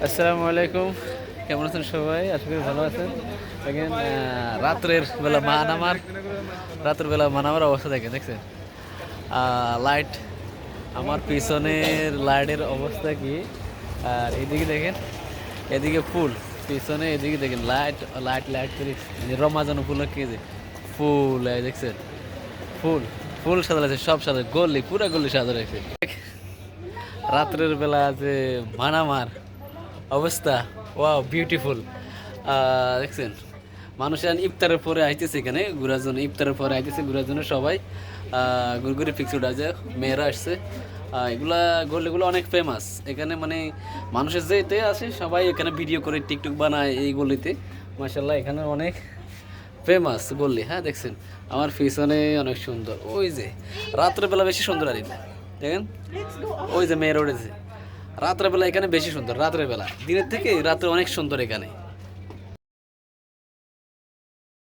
আসসালামু আলাইকুম। কেমন আছেন সবাই? আশা করি ভালো আছেন। দেখেন রাত্রের বেলা মানামার অবস্থা দেখছেন? লাইট, আমার পিছনের লাইটের অবস্থা কি? আর এদিকে দেখেন, এদিকে ফুল, পিছনে এদিকে দেখেন লাইট লাইট লাইট করে রমাজান উপলক্ষে যে ফুল দেখছেন? ফুল ফুল সাজা লাগছে, সব সাজা গল্লি, পুরা গল্লি সাজা রাখছে। রাত্রের বেলা যে মানামার অবস্থা, ওয়াও বিউটিফুল। দেখছেন, মানুষের ইফতারের পরে আইতেছে এখানে ঘোরার জন্য, ইফতারের পরে আইতেছে ঘোরার জন্য সবাই। ঘুরঘুরি ফিক্সড আছে, মেয়েরা আসছে। এগুলা গলিগুলো অনেক ফেমাস এখানে, মানে মানুষের যেতে আসে সবাই এখানে ভিডিও করে টিকটক বানায় এই গলিতে। মাশাল্লাহ এখানে অনেক ফেমাস গল্লি। হ্যাঁ দেখছেন, আমার পিছনে অনেক সুন্দর, ওই যে রাত্রেবেলা বেশি সুন্দর আর এটা দেখেন, ওই যে মেয়েরা উঠেছে রাত্রেবেলা, এখানে বেশি সুন্দর রাত্রেবেলা, দিনের থেকে রাত্রে অনেক সুন্দর এখানে।